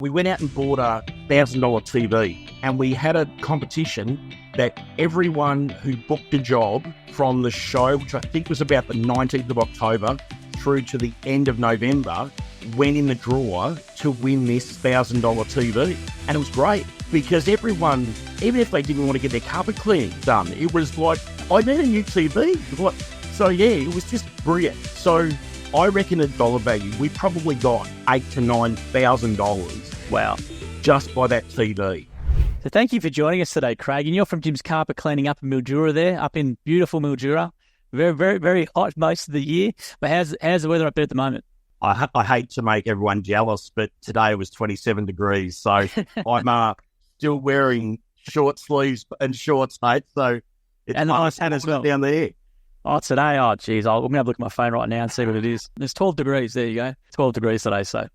We went out and bought a $1,000 TV, and we had a competition that everyone who booked a job from the show, which I think was about the 19th of October through to the end of November, went in the draw to win this $1,000 TV. And it was great because everyone, even if they didn't want to get their carpet cleaning done, it was like, I need a new TV. So yeah, it was just brilliant. So I reckon at dollar value, we probably got $8,000 to $9,000. Wow. Just by that TV. So thank you for joining us today, Craig. And you're from Jim's Carpet Cleaning up in Mildura there, up in beautiful Mildura. Very, very, very hot most of the year. But how's the weather up there at the moment? I hate to make everyone jealous, but today it was 27 degrees. So I'm still wearing short sleeves and shorts, mate. So it's and a nice hat as well. Down there. Oh, today, geez, I'm going to have a look at my phone right now and see what it is. There's 12 degrees. There you go. 12 degrees today, so.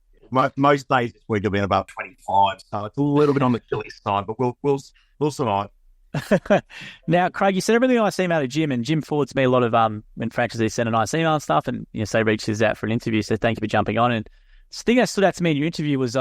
Most days this week have been about 25, so it's a little bit on the chilly side, but we'll survive. Now, Craig, you said everything I see out of Jim, and Jim forwards me a lot of when franchisees send a nice email and stuff, and say reaches out for an interview. So thank you for jumping on. And the thing that stood out to me in your interview was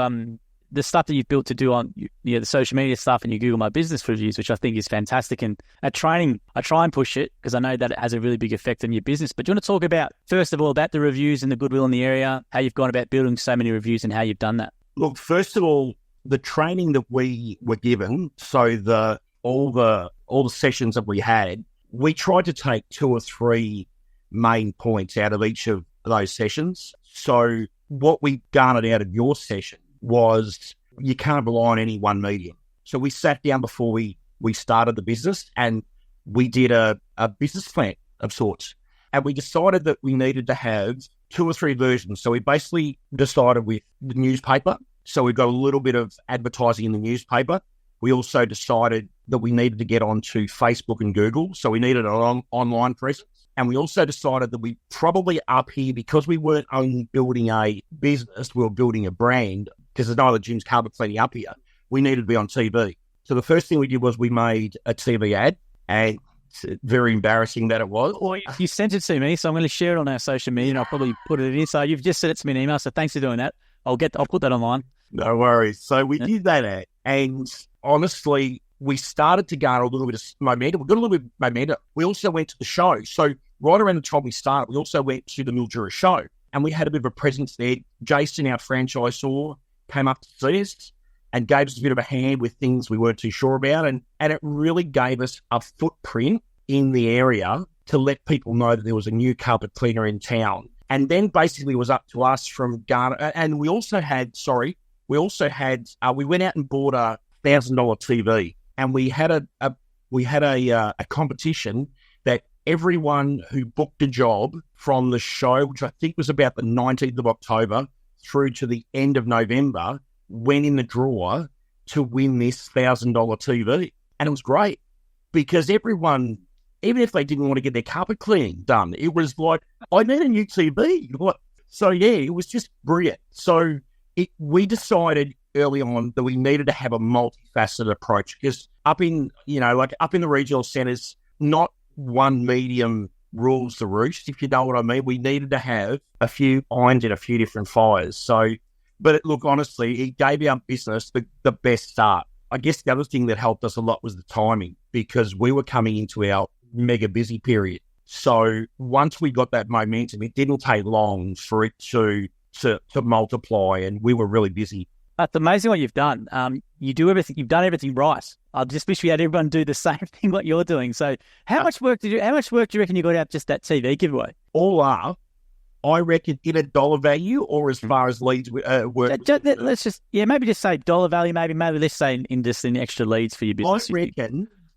the stuff that you've built to do on the social media stuff and your Google My Business reviews, which I think is fantastic. And at training, I try and push it because I know that it has a really big effect on your business. But do you want to talk about, first of all, about the reviews and the goodwill in the area, how you've gone about building so many reviews and how you've done that? Look, first of all, the training that we were given, so all the sessions that we had, we tried to take 2 or 3 main points out of each of those sessions. So what we garnered out of your session was you can't rely on any one medium. So we sat down before we started the business and we did a business plan of sorts. And we decided that we needed to have 2 or 3 versions. So we basically decided with the newspaper. So we've got a little bit of advertising in the newspaper. We also decided that we needed to get onto Facebook and Google. So we needed an online presence. And we also decided that we probably up here, because we weren't only building a business, we were building a brand, because there's no other Jim's Carpet Cleaning up here, we needed to be on TV. So the first thing we did was we made a TV ad, and it's very embarrassing that it was. Well, you sent it to me, so I'm going to share it on our social media, and I'll probably put it in. So you've just sent it to me in email, so thanks for doing that. I'll put that online. No worries. So we did that ad, and honestly, we started to garner a little bit of momentum. We got a little bit of momentum. We also went to the show. So right around the time we started, we also went to the Mildura show, and we had a bit of a presence there. Jason, our franchisor, came up to see us and gave us a bit of a hand with things we weren't too sure about. And it really gave us a footprint in the area to let people know that there was a new carpet cleaner in town. And then basically it was up to us from Ghana. And we went out and bought a $1,000 TV, and we had a competition that everyone who booked a job from the show, which I think was about the 19th of October through to the end of November, went in the draw to win this $1,000 TV. And it was great because everyone, even if they didn't want to get their carpet cleaning done, it was like, I need a new TV. So yeah, it was just brilliant. So we decided early on that we needed to have a multifaceted approach, because up in the regional centres, not one medium rules the roost, if you know what I mean. We needed to have a few irons in a few different fires. So, look, honestly, it gave our business the best start. I guess the other thing that helped us a lot was the timing, because we were coming into our mega busy period. So once we got that momentum, it didn't take long for it to multiply, and we were really busy. It's amazing what you've done. You've done everything right. I just wish we had everyone do the same thing what you're doing. So how much work do you reckon you got out just that TV giveaway? All up, I reckon, in a dollar value, or as far as leads work. Let's just say dollar value. Maybe let's say in extra leads for your business.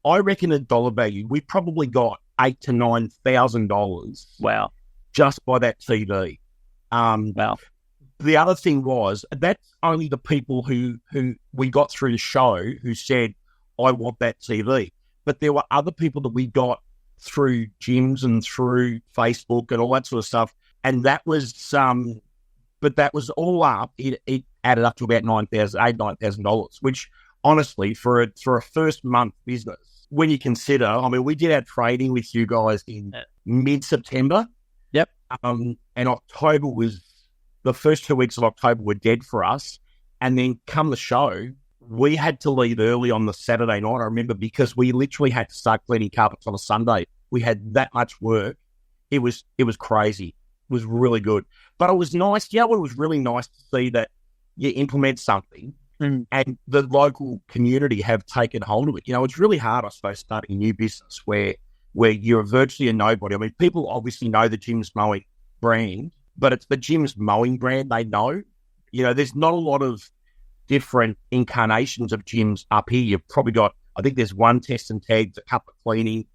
I reckon a dollar value, we probably got $8,000 to $9,000. Wow! Just by that TV. Wow. The other thing was, that's only the people who we got through the show who said, I want that TV. But there were other people that we got through gyms and through Facebook and all that sort of stuff. And that was but that was all up. It added up to about $9,000, which honestly, for a first month business, when you consider, we did our trading with you guys in mid-September. Yep. And October was, the first 2 weeks of October were dead for us. And then come the show, we had to leave early on the Saturday night, I remember, because we literally had to start cleaning carpets on a Sunday. We had that much work. It was crazy. It was really good. But it was nice. Yeah, it was really nice to see that you implement something and the local community have taken hold of it. It's really hard, I suppose, starting a new business where you're virtually a nobody. I mean, people obviously know the Jim's Mowing brand, but it's the Jim's Mowing brand they know. There's not a lot of different incarnations of gyms up here. You've probably got, I think there's one test and tags, a couple of cleaning,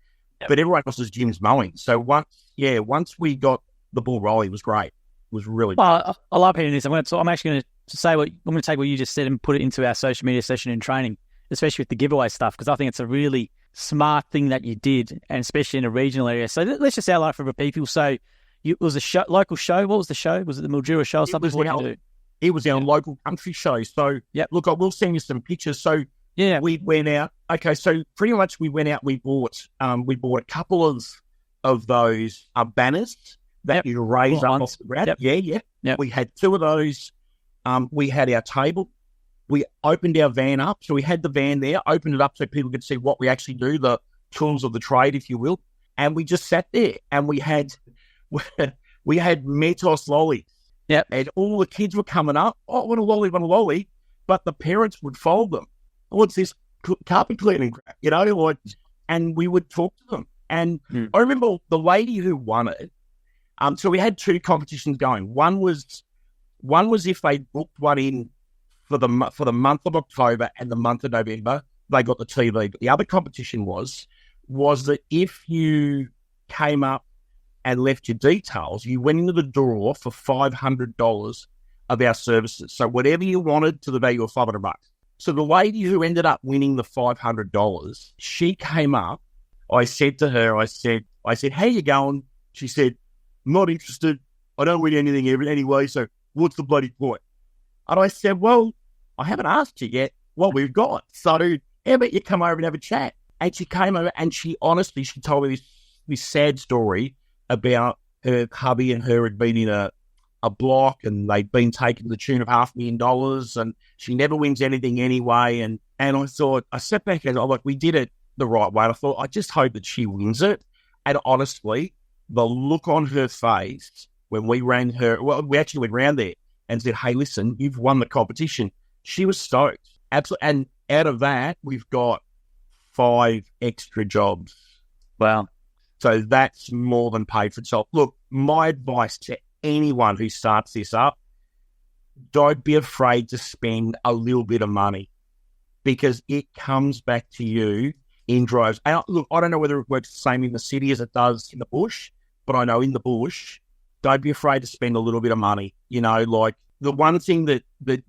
but everyone else is Jim's Mowing. So once we got the ball rolling, it was great. It was really good. Well, I love hearing this. I'm actually going to say I'm going to take what you just said and put it into our social media session and training, especially with the giveaway stuff, because I think it's a really smart thing that you did, and especially in a regional area. So let's just outline for the people. So it was a local show. What was the show? Was it the Mildura show or something? It was our local country show. So, look, I will send you some pictures. So, we went out. Okay, so pretty much we went out. We bought a couple of those banners that you raise up off the ground. Yep. We had 2 of those. We had our table. We opened our van up. So we had the van there, opened it up so people could see what we actually do, the tools of the trade, if you will. And we just sat there and we had Mentos lollies. Yep. And all the kids were coming up. Oh, what a lolly, what a lolly. But the parents would fold them. What's this carpet cleaning crap? And we would talk to them. And I remember the lady who won it. So we had 2 competitions going. One was if they booked one in for the month of October and the month of November, they got the TV. But the other competition was that if you came up and left your details, you went into the draw for $500 of our services. So whatever you wanted to the value of $500. So the lady who ended up winning the $500, she came up. I said to her, I said, how you going? She said, not interested. I don't win anything anyway, so what's the bloody point? And I said, well, I haven't asked you yet what we've got. So how about you come over and have a chat? And she came over and she told me this sad story about her hubby and her had been in a block and they'd been taken to the tune of $500,000 and she never wins anything anyway. And I thought, I sat back and we did it the right way. I thought, I just hope that she wins it. And honestly, the look on her face when we we actually went round there and said, hey, listen, you've won the competition. She was stoked. Absolutely. And out of that, we've got 5 extra jobs. Wow. So that's more than paid for itself. Look, my advice to anyone who starts this up, don't be afraid to spend a little bit of money because it comes back to you in droves. And look, I don't know whether it works the same in the city as it does in the bush, but I know in the bush, don't be afraid to spend a little bit of money. Like the one thing that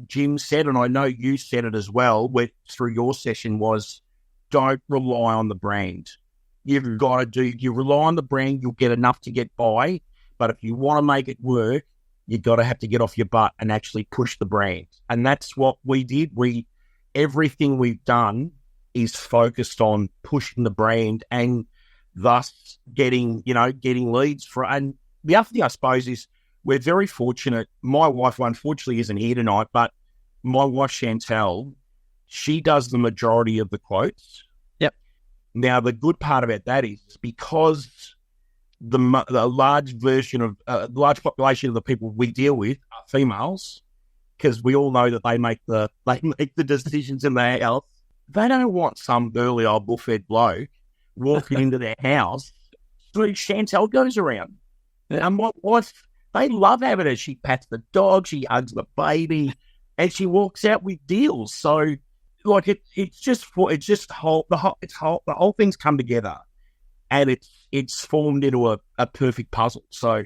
Jim said, and I know you said it as well through your session, was don't rely on the brand. You've got to you rely on the brand, you'll get enough to get by. But if you want to make it work, you've got to have to get off your butt and actually push the brand. And that's what we did. Everything we've done is focused on pushing the brand and thus getting leads for. And the other thing I suppose is we're very fortunate. My wife, unfortunately, isn't here tonight, but my wife, Chantel, she does the majority of the quotes. Yep. Now, the good part about that is because the large population of the people we deal with are females, because we all know that they make the decisions in their house. They don't want some burly old bullfed bloke walking into their house. So Chantel goes around. And my wife, they love having her. She pats the dog, she hugs the baby, and she walks out with deals. So, the whole thing's come together, and it's formed into a perfect puzzle. So,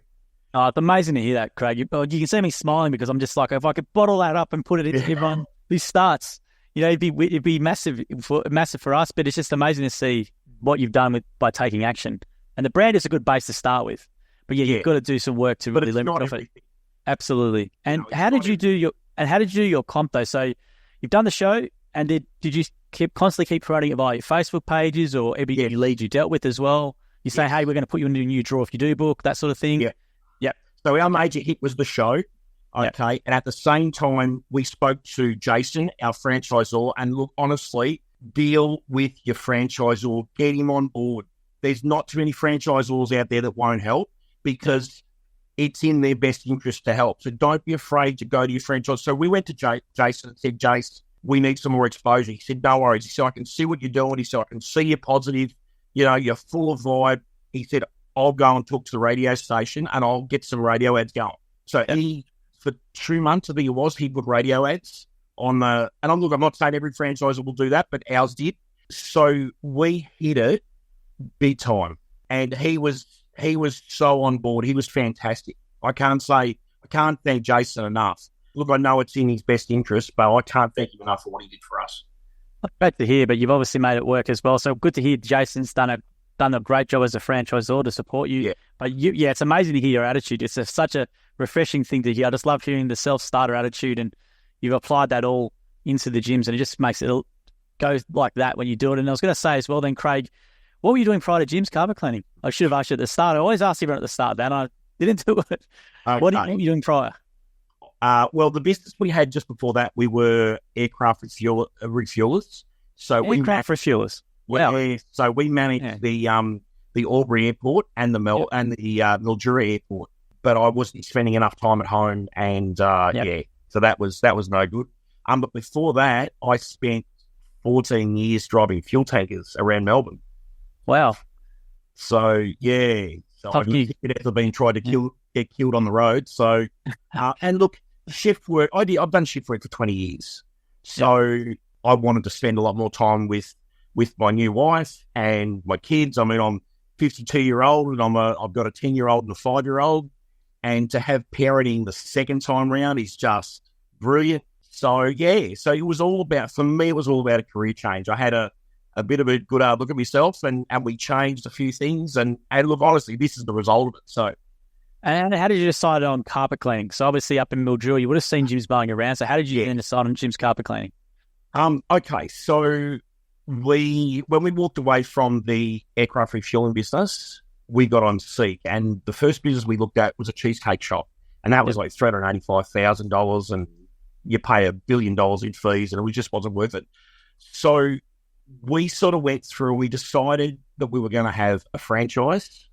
it's amazing to hear that, Craig. You can see me smiling because I'm just like, if I could bottle that up and put it into everyone who starts, it'd be massive for us. But it's just amazing to see what you've done by taking action. And the brand is a good base to start with. But you've got to do some work to really limit profit. Absolutely. And how did you do your comp though? So you've done the show, and did you constantly keep promoting it via your Facebook pages or every lead you dealt with as well? You say, hey, we're going to put you into a new draw if you do book, that sort of thing. Yeah. So our major hit was the show. Yep. Okay. And at the same time, we spoke to Jason, our franchisor, and look, honestly, deal with your franchisor, get him on board. There's not too many franchisors out there that won't help because it's in their best interest to help. So don't be afraid to go to your franchise. So we went to Jason and said, Jace, we need some more exposure. He said, no worries. He said, I can see what you're doing. He said, I can see you're positive. You know, you're full of vibe. He said, I'll go and talk to the radio station and I'll get some radio ads going. So he, for 2 months, I think it was, he put radio ads on the, and I'm not saying every franchisor will do that, but ours did. So we hit it big time. And he was so on board. He was fantastic. I can't thank Jason enough. Look, I know it's in his best interest, but I can't thank him enough for what he did for us. Great to hear, but you've obviously made it work as well. So good to hear Jason's done a great job as a franchisor to support you. Yeah. But it's amazing to hear your attitude. It's such a refreshing thing to hear. I just love hearing the self-starter attitude, and you've applied that all into the gyms, and it just makes it go like that when you do it. And I was going to say as well then, Craig, what were you doing prior to gyms carpet cleaning? I should have asked you at the start. I always ask everyone at the start, and I didn't do it. Okay. What were you doing prior? Well, the business we had just before that, we were aircraft refuelers. So Aircraft refuelers. Wow. So we managed the Albury Airport and the Mildura Airport, but I wasn't spending enough time at home, and so that was no good. But before that, I spent 14 years driving fuel tankers around Melbourne. Wow. So I've never been tried to get killed on the road. So and look, shift work. I've done shift work for 20 years. So I wanted to spend a lot more time with my new wife and my kids. I mean, I'm 52-year-old and I've got a 10-year-old and a 5-year-old, and to have parenting the second time round is just brilliant. So so it was all about, for me, it was all about a career change. I had a bit of a good look at myself, and we changed a few things, and look, honestly, this is the result of it. So. And how did you decide on carpet cleaning? So obviously up in Mildura, you would have seen gyms going around. So how did you then decide on gyms carpet cleaning? Okay, so when we walked away from the aircraft refueling business, we got on Seek, and the first business we looked at was a cheesecake shop, and that was like $385,000, and you pay $1 billion in fees, and it just wasn't worth it. So we sort of went through, we decided that we were going to have a franchise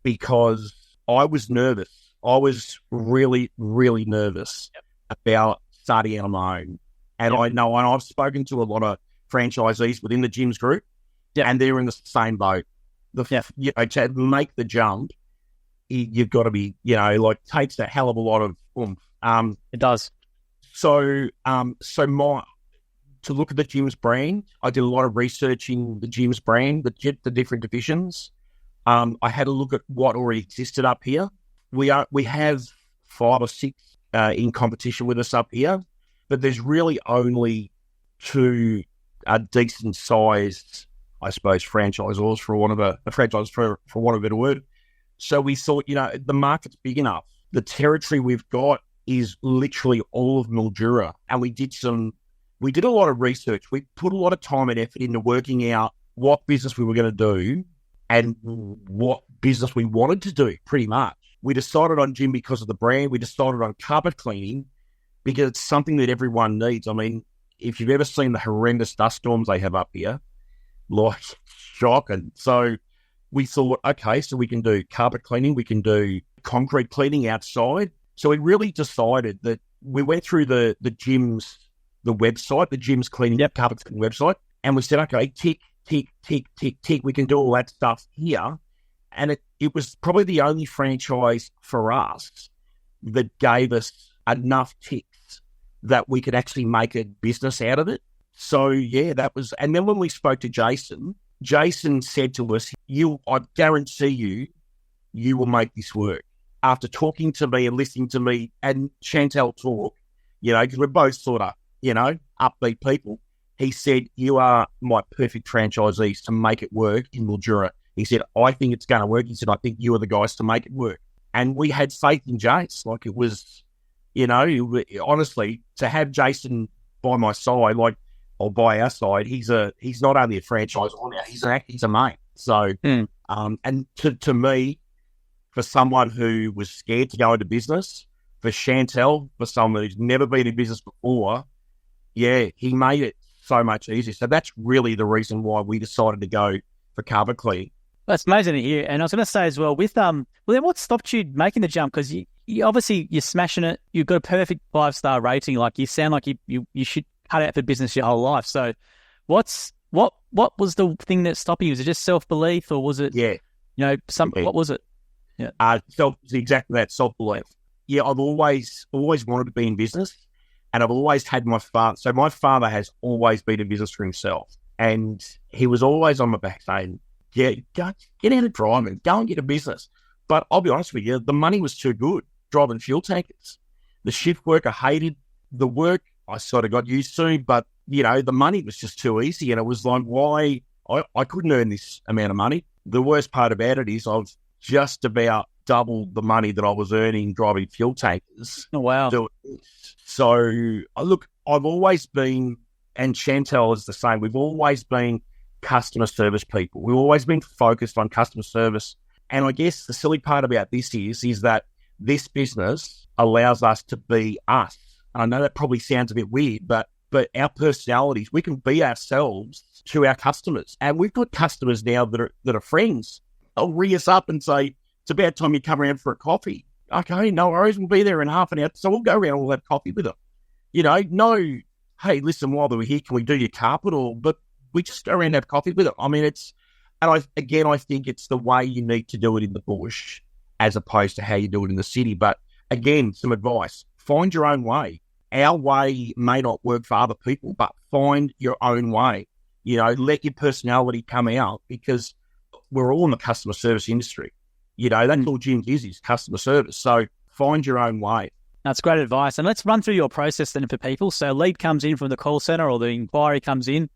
because I was nervous. I was really, really nervous about starting out on my own. And I know, and I've spoken to a lot of franchisees within the gyms group, and they're in the same boat. To make the jump, you've got to be, takes a hell of a lot of oomph. It does. So to look at the gyms brand, I did a lot of research in the gyms brand, the different divisions. I had a look at what already existed up here. We have 5 or 6 in competition with us up here, but there's really only 2 decent sized, I suppose, franchisors for want of a better word. So we thought, the market's big enough. The territory we've got is literally all of Mildura, and we did a lot of research. We put a lot of time and effort into working out what business we were going to do and what business we wanted to do, pretty much. We decided on gym because of the brand. We decided on carpet cleaning because it's something that everyone needs. I mean, if you've ever seen the horrendous dust storms they have up here, like, shocking. So we thought, okay, so we can do carpet cleaning, we can do concrete cleaning outside. So we really decided that we went through the gyms, the website, the gyms cleaning, carpet cleaning website, and we said, okay, tick, tick, tick, tick, tick, we can do all that stuff here. And it was probably the only franchise for us that gave us enough ticks that we could actually make a business out of it. So, that was... And then when we spoke to Jason said to us, I guarantee you will make this work. After talking to me and listening to me and Chantel talk, because we're both sort of, upbeat people, he said, you are my perfect franchisees to make it work in Mildura. He said, I think it's going to work. He said, I think you are the guys to make it work. And we had faith in Jace. Like, it was, honestly, to have Jason by my side, or by our side, he's not only a franchise owner, he's a mate. So, and to me, for someone who was scared to go into business, for Chantel, for someone who's never been in business before, yeah, he made it so much easier. So that's really the reason why we decided to go for Carpet Clean. That's amazing to hear. And I was going to say as well, with well, then what stopped you making the jump? Because you obviously you're smashing it. You've got a perfect 5-star rating. Like you sound like you should cut out for business your whole life. So, what was the thing that stopped you? Was it just self-belief, or was it? Yeah, What was it? Yeah. Exactly that, self-belief. Yeah, I've always wanted to be in business, and I've always had my father. So my father has always been in business for himself, and he was always on my back saying, yeah, go, get out of driving, go and get a business. But I'll be honest with you, the money was too good, driving fuel tankers. The shift work, I hated. The work, I sort of got used to, but, the money was just too easy. And it was like, why? I couldn't earn this amount of money. The worst part about it is I've just about doubled the money that I was earning driving fuel tankers. Oh, wow. So, look, I've always been, and Chantel is the same, we've always been customer service people. We've always been focused on customer service. And I guess the silly part about this is that this business allows us to be us. And I know that probably sounds a bit weird, but our personalities, we can be ourselves to our customers. And we've got customers now that are friends. They'll ring us up and say, it's about time you come around for a coffee. Okay, no worries, we'll be there in half an hour. So we'll go around and we'll have coffee with them. No, hey, listen, while we're here, can we do your carpet? But we just go around and have coffee with them. I mean, I think it's the way you need to do it in the bush as opposed to how you do it in the city. But again, some advice, find your own way. Our way may not work for other people, but find your own way. Let your personality come out, because we're all in the customer service industry. That's all Jim is customer service. So find your own way. That's great advice. And let's run through your process then for people. So lead comes in from the call center or the inquiry comes in.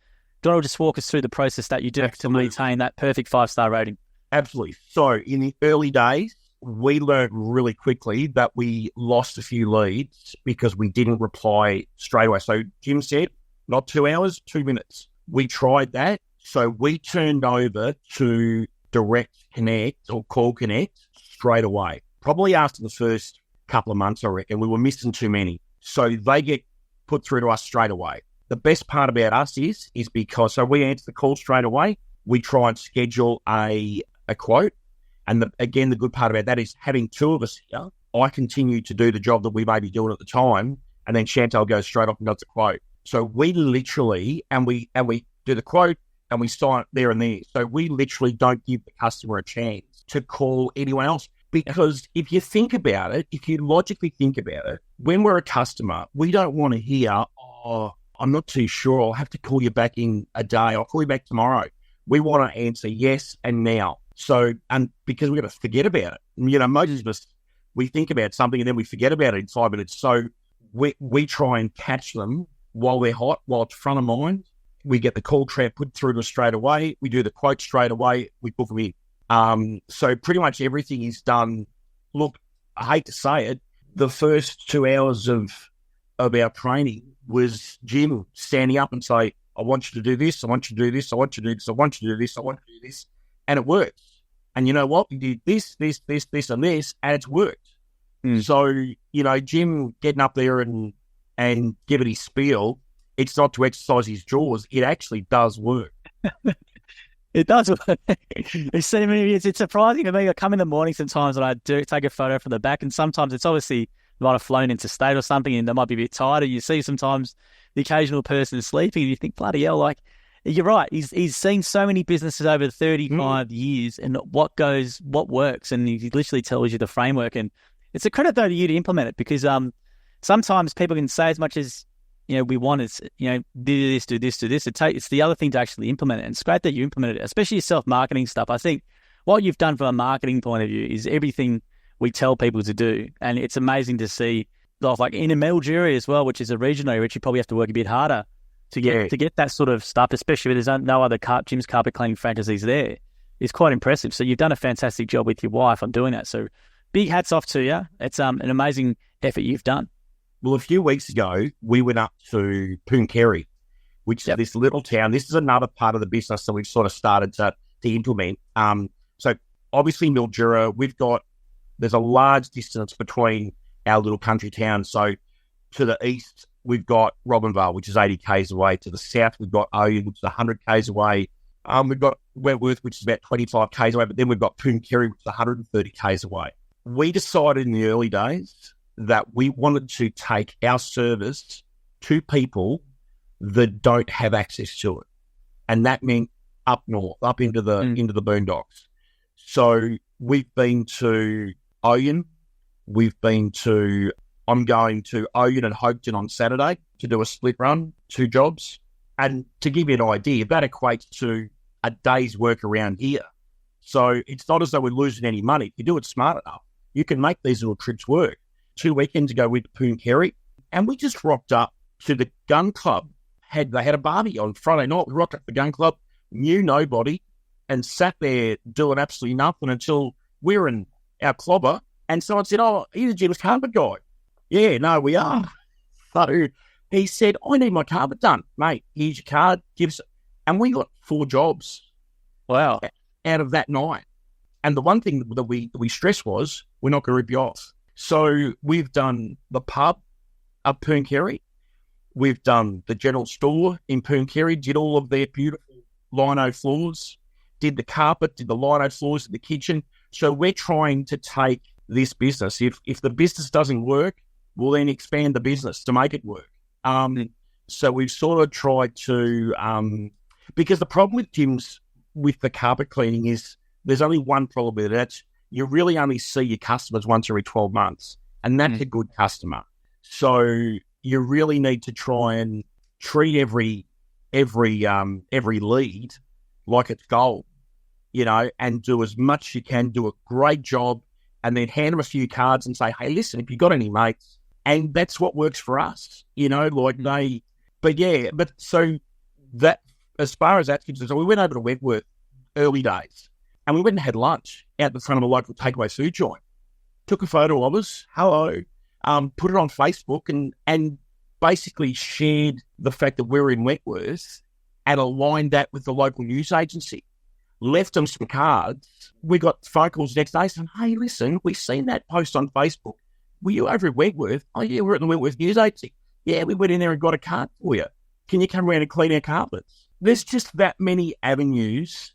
Do you want to just walk us through the process that you do to maintain that perfect 5-star rating? Absolutely. So in the early days, we learned really quickly that we lost a few leads because we didn't reply straight away. So Jim said, not 2 hours, 2 minutes. We tried that. So we turned over to direct connect or call connect straight away. Probably after the first couple of months, I reckon, we were missing too many. So they get put through to us straight away. The best part about us is because, so we answer the call straight away. We try and schedule a quote. And the good part about that is having two of us here, I continue to do the job that we may be doing at the time, and then Chantal goes straight off and does the quote. So we literally, and we do the quote and we sign it there and there. So we literally don't give the customer a chance to call anyone else. Because if you think about it, if you logically think about it, when we're a customer, we don't want to hear, oh, I'm not too sure, I'll have to call you back in a day, I'll call you back tomorrow. We want to answer yes and now. So, and because we're going to forget about it. Most of us, we think about something and then we forget about it in 5 minutes. So we try and catch them while they're hot, while it's front of mind. We get the call trap put through to us straight away. We do the quote straight away. We book them in. So pretty much everything is done. Look, I hate to say it, the first 2 hours of our training was Jim standing up and say, I want you to do this, I want you to do this, I want you to do this, I want you to do this, I want you to do this. And it worked. And you know what? We did this, and this, and it's worked. So, Jim getting up there and giving his spiel, it's not to exercise his jaws. It actually does work. It does work. It's surprising to me. I come in the morning sometimes and I do take a photo from the back, and sometimes it's obviously might have flown into state or something and they might be a bit tired. You see sometimes the occasional person is sleeping and you think, bloody hell, like, you're right. He's seen so many businesses over 35 years and what works, and he literally tells you the framework. And it's a credit though to you to implement it, because sometimes people can say as much as we want is do this, do this, do this. It's the other thing to actually implement it. And it's great that you implemented it, especially your self-marketing stuff. I think what you've done from a marketing point of view is everything we tell people to do, and it's amazing to see. Like in a Mildura as well, which is a regional area, which you probably have to work a bit harder to get that sort of stuff, especially if there's no other Jim's carpet cleaning franchisees there. It's quite impressive. So you've done a fantastic job with your wife on doing that. So big hats off to you. It's an amazing effort you've done. Well, a few weeks ago, we went up to Pooncarie, which is this little town. This is another part of the business that we've sort of started to implement. So obviously Mildura, there's a large distance between our little country town. So to the east, we've got Robinvale, which is 80 k's away. To the south, we've got Oyen, which is 100 k's away. We've got Wentworth, which is about 25 k's away. But then we've got Poonkerry, which is 130 k's away. We decided in the early days that we wanted to take our service to people that don't have access to it. And that meant up north, up into the boondocks. So we've been to Oyen. I'm going to Oyen and Hopeton on Saturday to do a split run, 2 jobs. And to give you an idea, that equates to a day's work around here. So it's not as though we're losing any money. If you do it smart enough, you can make these little trips work. 2 weekends ago, we went to Poonkerry, and we just rocked up to the gun club. They had a barbie on Friday night. We rocked up to the gun club, knew nobody, and sat there doing absolutely nothing until we were in our clobber, and someone said, "Oh, you're the Jim's carpet guy." Yeah, no, we are. So he said, "I need my carpet done, mate. Here's your card." And we got 4 jobs. Wow. Out of that night. And the one thing that we stressed was, we're not going to rip you off. So we've done the pub up Poonkerry. We've done the general store in Poonkerry, did all of their beautiful lino floors, did the carpet, did the lino floors in the kitchen. So we're trying to take this business. If the business doesn't work, we'll then expand the business to make it work. So we've sort of tried to, because the problem with gyms with the carpet cleaning is there's only one problem with it. That's you really only see your customers once every 12 months, and that's a good customer. So you really need to try and treat every lead like it's gold, and do as much as you can, do a great job, and then hand them a few cards and say, "Hey, listen, if you got any mates," and that's what works for us, but so that, as far as that's concerned, so we went over to Wentworth early days, and we went and had lunch out the front of a local takeaway food joint. Took a photo of us, hello, put it on Facebook, and basically shared the fact that we're in Wentworth and aligned that with the local news agency. Left them some cards. We got phone calls the next day saying, "Hey, listen, we've seen that post on Facebook. Were you over at Wentworth?" "Oh, yeah, we're at the Wentworth News Agency." "Yeah, we went in there and got a card for you. Can you come around and clean our carpets?" There's just that many avenues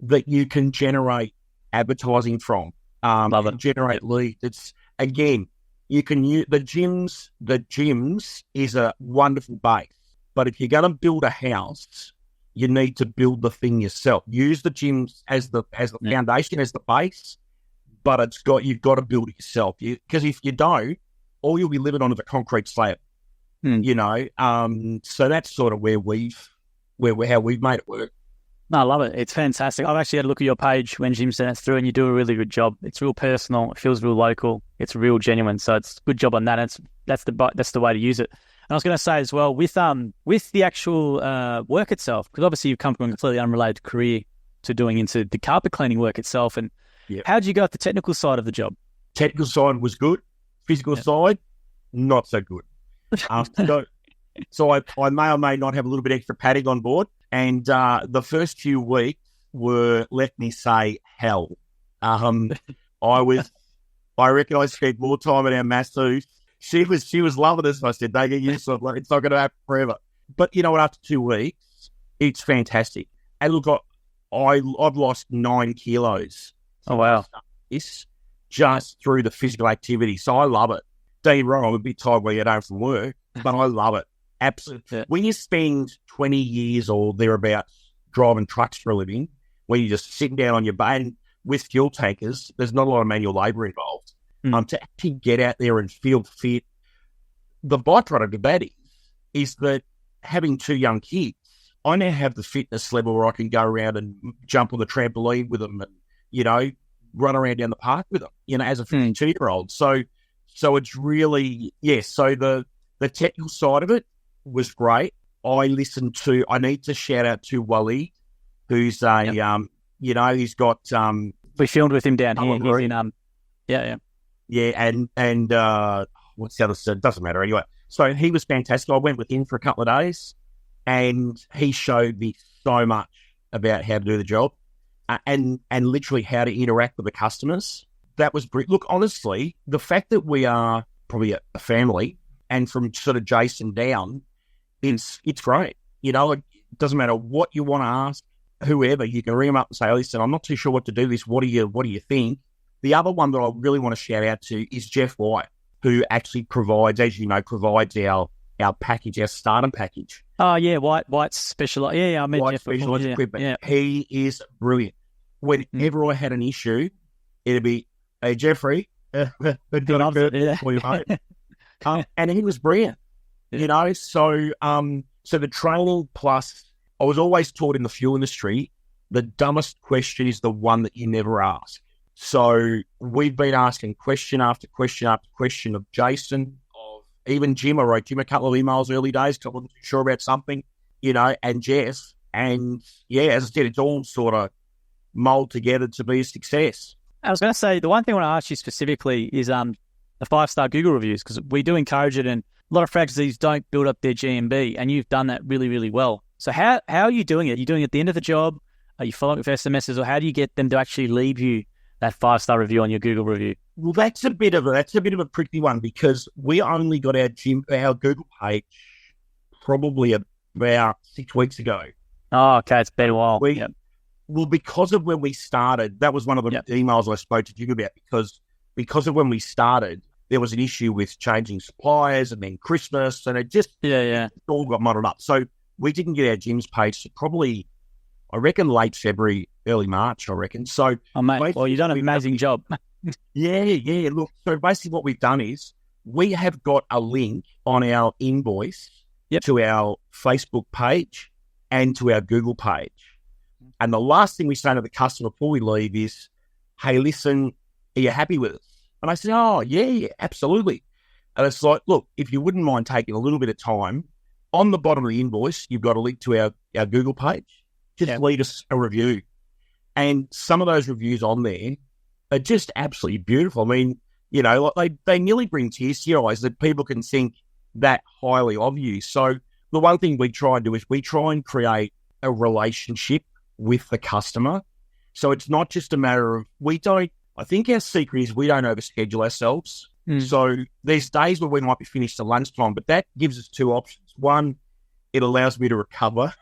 that you can generate advertising from, Love it. generate leads. It's, again, you can use the gyms. The gyms is a wonderful base, but if you're going to build a house, you need to build the thing yourself. Use the gyms as the foundation, as the base, but you've got to build it yourself. Because if you don't, all you'll be living on is a concrete slab. So that's sort of how we've made it work. No, I love it. It's fantastic. I've actually had a look at your page when Jim sent us through, and you do a really good job. It's real personal. It feels real local. It's real genuine. So it's a good job on that. That's the way to use it. And I was going to say as well, with the actual work itself, because obviously you've come from a completely unrelated career to doing into the carpet cleaning work itself. And how did you go at the technical side of the job? Technical side was good. Physical side, not so good. So I may or may not have a little bit extra padding on board. And the first few weeks were, let me say, hell. I reckon I spent more time at our masseuse. She was loving us. I said, "They get used to it. It's not going to happen forever." But you know what? After 2 weeks, it's fantastic. And look, I've lost 9 kilos. Oh wow! It's just through the physical activity. So I love it. Don't get me wrong, I'm a bit tired when I get home from work, but I love it. Absolutely. Yeah. When you spend 20 years or thereabouts driving trucks for a living, when you're just sitting down on your bay with fuel tankers, there's not a lot of manual labour involved. To actually get out there and feel fit, the byproduct of that is that having 2 young kids, I now have the fitness level where I can go around and jump on the trampoline with them and, run around down the park with them, as a 52-year-old. So it's really, so the technical side of it was great. I need to shout out to Waleed, who's he's got... we filmed with him down here. He's in, and what's the other side? Doesn't matter anyway. So he was fantastic. I went with him for a couple of days, and he showed me so much about how to do the job and literally how to interact with the customers. That was brilliant. Look, honestly, the fact that we are probably a family. And from sort of Jason down, it's great. It doesn't matter what you want to ask, whoever, you can ring them up and say, listen, I'm not too sure what to do this. What do you think? The other one that I really want to shout out to is Jeff White, who actually provides our package, our starter package. Oh, yeah, White's special. Yeah, I met White Jeff specialized before. equipment. Yeah. He is brilliant. Whenever I had an issue, it'd be, hey, Jeffrey, Yeah. and he was brilliant. So the training plus, I was always taught in the fuel industry, the dumbest question is the one that you never ask. So we've been asking question after question after question of Jason, of even Jim. I wrote Jim a couple of emails early days because I wasn't too sure about something, and Jeff. And yeah, as I said, it's all sort of mold together to be a success. I was going to say, the one thing I want to ask you specifically is the 5-star Google reviews, because we do encourage it, and a lot of franchisees don't build up their GMB, and you've done that really, really well. So how are you doing it? Are you doing it at the end of the job? Are you following with SMSs, or how do you get them to actually leave you that 5-star review on your Google review? Well, that's a bit of a tricky one, because we only got our Google page probably about 6 weeks ago. Oh, okay, it's been a while. Well, because of when we started, that was one of the emails I spoke to Jim about, because of when we started, there was an issue with changing suppliers and then Christmas, and it all got muddled up. So we didn't get our Jim's page to probably, I reckon, late February, early March, I reckon. So, mate, well, you've done an amazing job. Yeah. Look, so basically what we've done is we have got a link on our invoice to our Facebook page and to our Google page. And the last thing we say to the customer before we leave is, hey, listen, are you happy with us? And I said, oh, yeah, absolutely. And it's like, look, if you wouldn't mind taking a little bit of time, on the bottom of the invoice, you've got a link to our Google page. Just leave us a review. And some of those reviews on there are just absolutely beautiful. I mean, they nearly bring tears to your eyes that people can think that highly of you. So the one thing we try and do is we try and create a relationship with the customer. So it's not just a matter of, I think our secret is we don't overschedule ourselves. So there's days where we might be finished at lunchtime, but that gives us two options. One, it allows me to recover.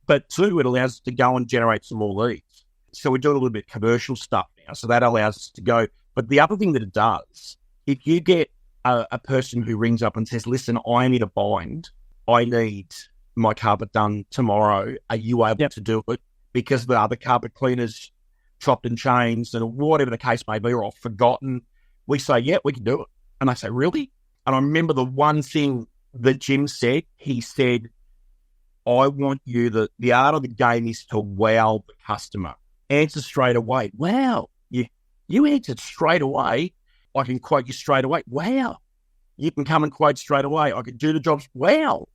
But two, it allows us to go and generate some more leads. So we're doing a little bit of commercial stuff now. So that allows us to go. But the other thing that it does, if you get a person who rings up and says, listen, I'm in a bind, I need my carpet done tomorrow, are you able to do it? Because the other carpet cleaners chopped and changed and whatever the case may be, or I've forgotten, we say, yeah, we can do it. And they say, really? And I remember the one thing that Jim said, he said, I want you, the art of the game is to wow the customer. Answer straight away. Wow. You answered straight away. I can quote you straight away. Wow. You can come and quote straight away. I can do the jobs. Wow,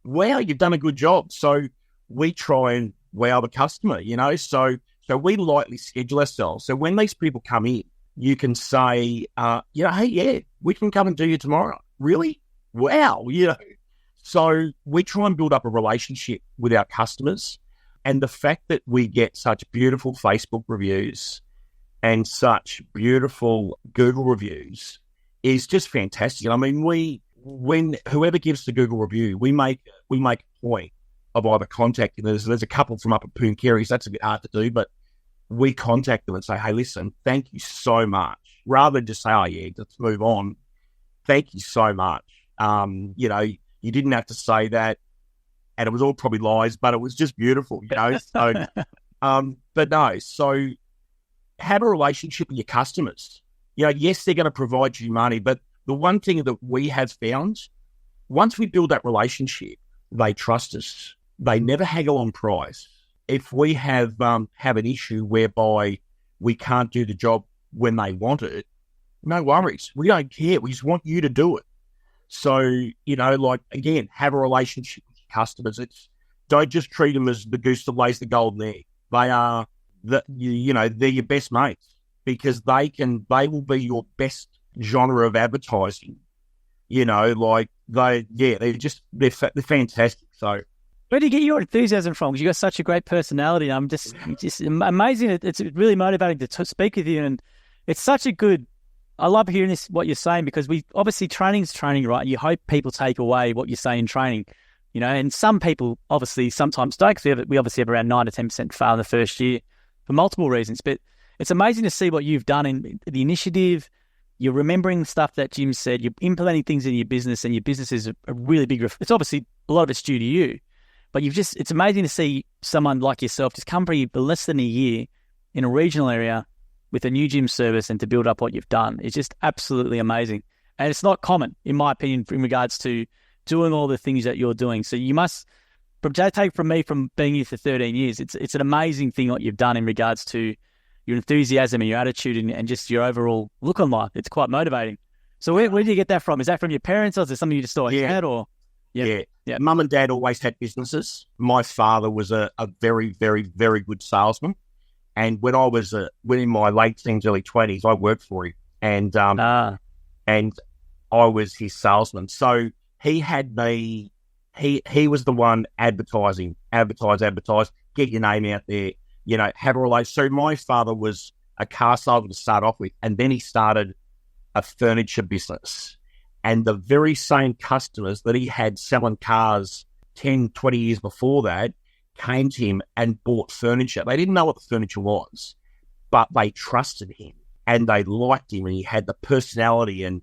you've done a good job. So we try and wow the customer, so we lightly schedule ourselves. So when these people come in, you can say, hey, yeah, we can come and do you tomorrow. Really? Wow. So we try and build up a relationship with our customers. And the fact that we get such beautiful Facebook reviews and such beautiful Google reviews is just fantastic. I mean, when whoever gives the Google review, we make a point of either contacting. There's a couple from up at Pooncaries. That's a bit hard to do, but we contact them and say, hey, listen, thank you so much. Rather than just say, oh yeah, let's move on. Thank you so much. You didn't have to say that, and it was all probably lies, but it was just beautiful, So, but no. So have a relationship with your customers. Yes, they're going to provide you money, but the one thing that we have found, once we build that relationship, they trust us. They never haggle on price. If we have an issue whereby we can't do the job when they want it, no worries. We don't care. We just want you to do it. So, again, have a relationship with your customers. Don't just treat them as the goose that lays the golden egg. They are they're your best mates, because they will be your best genre of advertising. They're fantastic. So where do you get your enthusiasm from? Because you got such a great personality. I'm just amazing. It's really motivating to speak with you, and it's such a good I love hearing this, what you're saying, because we obviously training's training, right? You hope people take away what you say in training, and some people obviously sometimes don't, because we obviously have around 9 to 10% fail in the first year for multiple reasons. But it's amazing to see what you've done in the initiative. You're remembering stuff that Jim said. You're implementing things in your business, and your business is a really big. It's obviously a lot of it's due to you, but it's amazing to see someone like yourself just come for less than a year in a regional area with a new gym service and to build up what you've done. It's just absolutely amazing, and it's not common, in my opinion, in regards to doing all the things that you're doing. So you must, take from me, from being here for 13 years, it's an amazing thing what you've done in regards to your enthusiasm and your attitude and just your overall look on life. It's quite motivating. So where did you get that from? Is that from your parents, or is it something you just always had? Or Yeah. Mum and Dad always had businesses. My father was a very, very, very good salesman. And when I was in my late teens, early 20s, I worked for him. And and I was his salesman. So he had me, he was the one advertising, advertise, get your name out there, have a relation. So my father was a car salesman to start off with, and then he started a furniture business. And the very same customers that he had selling cars 10, 20 years before that came to him and bought furniture. They didn't know what the furniture was, but they trusted him and they liked him, and he had the personality, and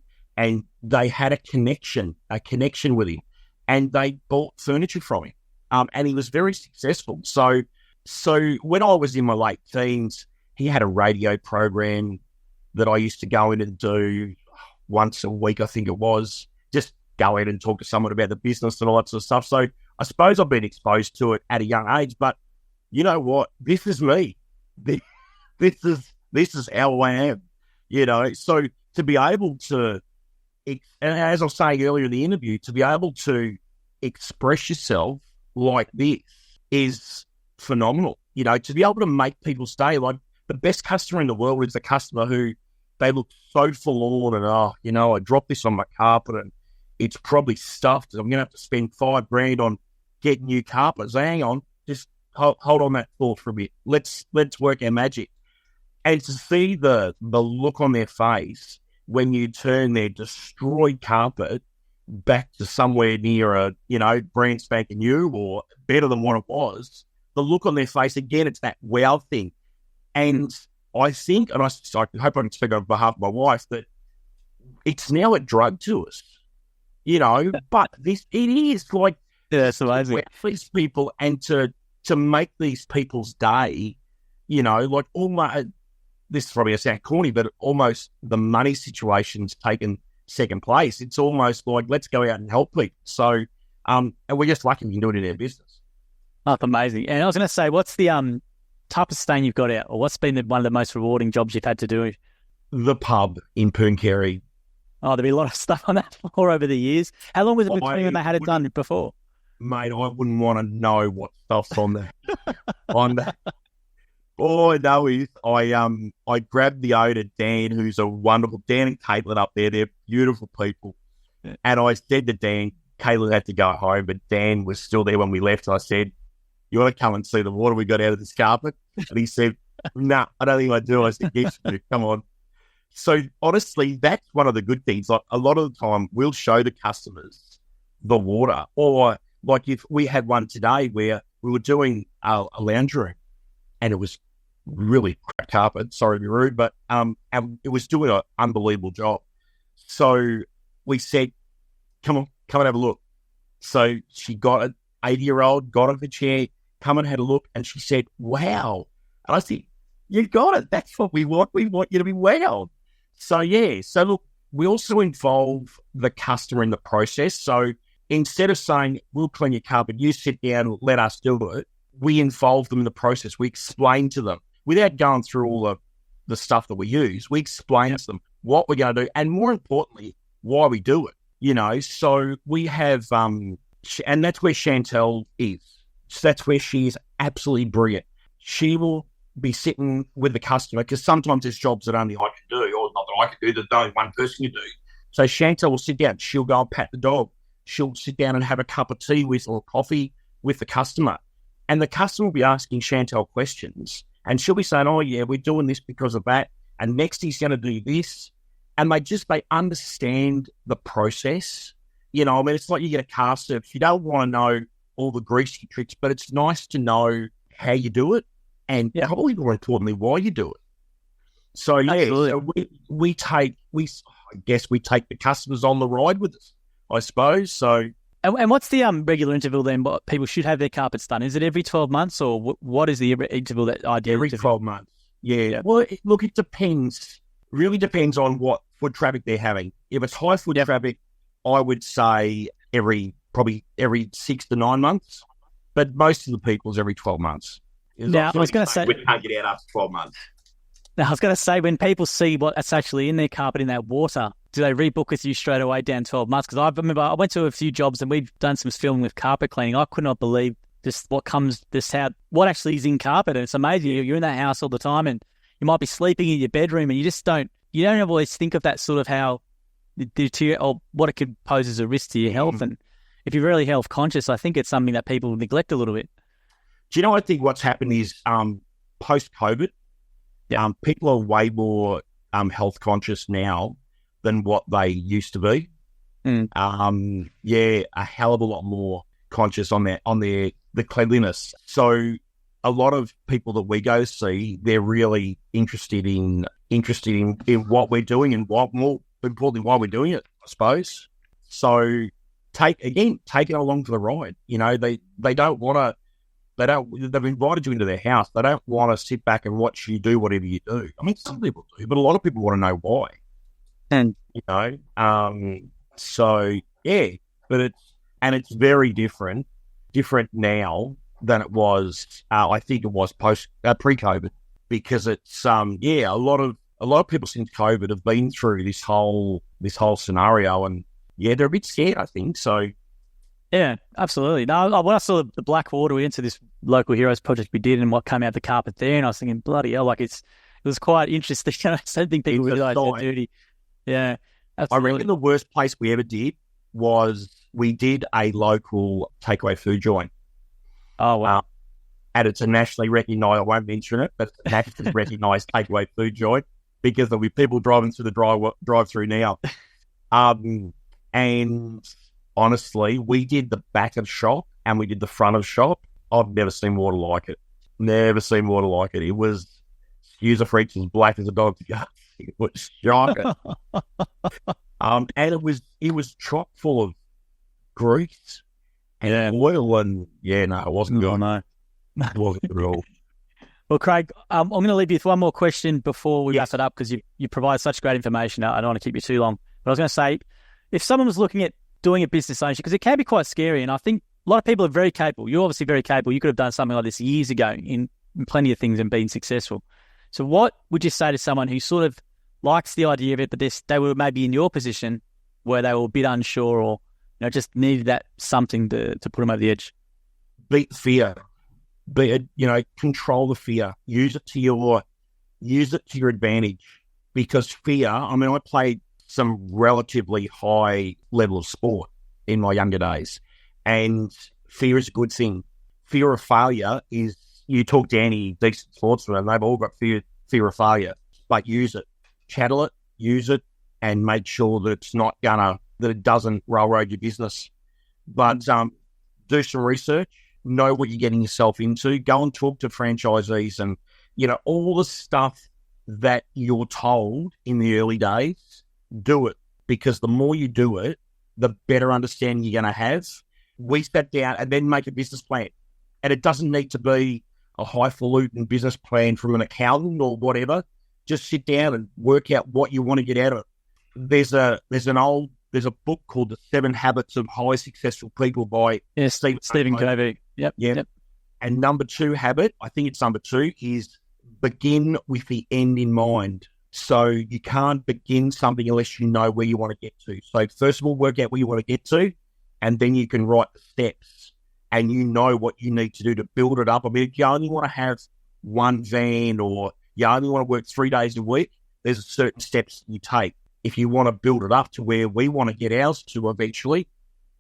they had a connection with him, and they bought furniture from him. And he was very successful. So when I was in my late teens, he had a radio program that I used to go in and do once a week, I think it was, just go in and talk to someone about the business and all that sort of stuff. So I suppose I've been exposed to it at a young age, but you know what? This is me. This is how I am, So to be able to, and as I was saying earlier in the interview, to be able to express yourself like this is phenomenal. To be able to make people stay. Like, the best customer in the world is the customer who they look so forlorn and, I dropped this on my carpet and it's probably stuffed. I'm going to have to spend $5,000 on getting new carpets. So hang on, just hold on that thought for a bit. Let's work our magic. And to see the look on their face when you turn their destroyed carpet back to somewhere near a, brand spanking new or better than what it was, the look on their face, again, it's that wow thing. And I think, and I hope I can speak on behalf of my wife, that it's now a drug to us, but it is like, that's amazing. These people, and to make these people's day, like almost, this is probably a sound corny, but almost the money situation's taken second place. It's almost like, let's go out and help people. So, and we're just lucky we can do it in our business. That's amazing. And I was going to say, what's the toughest stain you've got out, or what's been one of the most rewarding jobs you've had to do? The pub in Pooncarie. Oh, there'll be a lot of stuff on that floor over the years. How long was it between when they had it done before? Mate, I wouldn't want to know what stuff's on there. On that. All I know is I grabbed the owner, Dan, who's a wonderful, Dan and Caitlin up there. They're beautiful people. Yeah. And I said to Dan, Caitlin had to go home, but Dan was still there when we left. I said, you want to come and see the water we got out of this carpet? And he said, no, I don't think I do. I said, yes, you do. Come on. So honestly, that's one of the good things. Like, a lot of the time we'll show the customers the water, or like if we had one today where we were doing a lounge room and it was really crap carpet, sorry to be rude, but and it was doing an unbelievable job. So we said, come on and have a look. So she got an 80-year-old, got off the chair, come and had a look, and she said, wow. And I said, you got it. That's what we want. We want you to be wowed. So, So, look, we also involve the customer in the process. So instead of saying, we'll clean your carpet, you sit down, let us do it, we involve them in the process. We explain to them, without going through all the stuff that we use, we explain to them what we're going to do, and more importantly, why we do it. So we have, and that's where Chantel is. So that's where she is absolutely brilliant. She will be sitting with the customer, because sometimes there's jobs that only I can do, or not that I can do, that only one person can do. So Chantel will sit down. She'll go and pat the dog. She'll sit down and have a cup of tea or coffee with the customer. And the customer will be asking Chantel questions. And she'll be saying, oh, yeah, we're doing this because of that. And next he's going to do this. and they understand the process. You know, I mean, it's like you get a car service. You don't want to know all the greasy tricks, but it's nice to know how you do it, and probably more importantly, why you do it. So so we take the customers on the ride with us, I suppose. So, and what's the regular interval then? What people should have their carpets done? Is it every 12 months, or what is the interval that ideally? Every 12 months. Yeah. Well, look, it depends. Really depends on what foot traffic they're having. If it's high foot traffic, I would say probably every 6 to 9 months. But most of the people's every 12 months. Now, I was going to say, we can't get out after 12 months. Now, I was going to say, when people see what's actually in their carpet, in that water, do they rebook with you straight away down 12 months? Because I remember I went to a few jobs and we've done some filming with carpet cleaning. I could not believe just what actually is in carpet. And it's amazing. You're in that house all the time and you might be sleeping in your bedroom and you don't always think of that sort of how or what it could pose as a risk to your health. And if you're really health conscious, I think it's something that people neglect a little bit. Do you know, I think what's happened is post-COVID, people are way more health conscious now than what they used to be. A hell of a lot more conscious on the cleanliness. So a lot of people that we go see, they're really interested in what we're doing and what more importantly why we're doing it, I suppose. So take it along for the ride. You know, they don't want to. They've invited you into their house. They don't want to sit back and watch you do whatever you do. I mean, some people do, but a lot of people want to know why. And but it's very different now than it was. I think it was pre-COVID, because it's a lot of people since COVID have been through this whole scenario, and they're a bit scared, I think. So. Yeah, absolutely. No, when I saw the Blackwater, we went to this local heroes project we did, and what came out the carpet there, and I was thinking, bloody hell, it was quite interesting. I don't think people realise their duty. Yeah, absolutely. I reckon the worst place we ever did was we did a local takeaway food joint. Oh, wow. And it's a nationally recognised, I won't mention it, but it's a nationally recognised takeaway food joint, because there'll be people driving through the drive-through now. And honestly, we did the back of shop and we did the front of shop. I've never seen water like it. Never seen water like it. It was, user freaks, as black as a dog's gut. It was shocking. And it was chock full of grease and oil, and it wasn't good. No. It wasn't good at all. Well, Craig, I'm going to leave you with one more question before we wrap it up, because you provide such great information. I don't want to keep you too long. But I was going to say, if someone was looking at doing a business ownership, because it can be quite scary, and I think a lot of people are very capable. You're obviously very capable. You could have done something like this years ago in plenty of things and been successful. So what would you say to someone who sort of likes the idea of it, but they were maybe in your position where they were a bit unsure, or just needed that something to put them over the edge? Beat the fear. Control the fear. Use it to your advantage, because fear. I mean, I played some relatively high level of sport in my younger days, and fear is a good thing. Fear of failure is, you talk to any decent sportsman and they've all got fear of failure, but use it, chattel it, use it, and make sure that it doesn't railroad your business. But do some research, know what you're getting yourself into, go and talk to franchisees, and all the stuff that you're told in the early days. Do it, because the more you do it, the better understanding you're going to have. We sat down and then make a business plan, and it doesn't need to be a highfalutin business plan from an accountant or whatever. Just sit down and work out what you want to get out of it. There's a book called The 7 Habits of Highly Successful People by Stephen Covey. Yep. And number 2 habit, I think it's number 2, is begin with the end in mind. So you can't begin something unless you know where you want to get to. So first of all, work out where you want to get to, and then you can write the steps, and you know what you need to do to build it up. I mean, if you only want to have one van, or you only want to work 3 days a week, there's certain steps you take. If you want to build it up to where we want to get ours to eventually,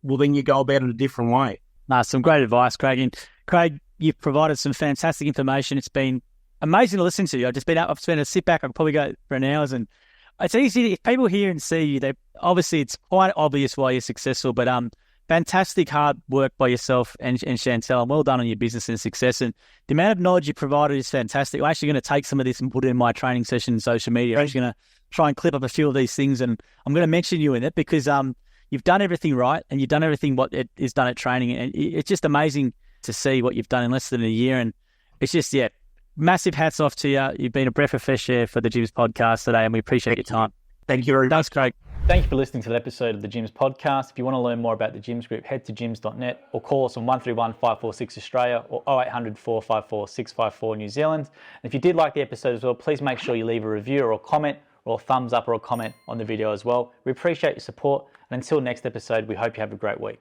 well, then you go about it a different way. Some great advice, Craig. And Craig, you've provided some fantastic information. It's been amazing to listen to you. I've spent a sit back. I could probably go for an hours, and It's easy if people hear and see you. They obviously it's quite obvious why you're successful, but fantastic hard work by yourself and Chantel, and well done on your business and success. And the amount of knowledge you provided is fantastic. I'm actually going to take some of this and put it in my training session in social media. I'm actually going to try and clip up a few of these things, and I'm going to mention you in it because you've done everything right and you've done everything what it is done at training, and it's just amazing to see what you've done in less than a year. And it's just massive hats off to you. You've been a breath of fresh air for the Gyms podcast today, and we appreciate your time. Thank you very much. Thanks, Craig. Thank you for listening to the episode of the Gyms podcast. If you want to learn more about the Gyms Group, head to gyms.net or call us on 131 546 Australia or 0800 454 654 New Zealand. And if you did like the episode as well, please make sure you leave a review or a comment or a thumbs up or a comment on the video as well. We appreciate your support. And until next episode, we hope you have a great week.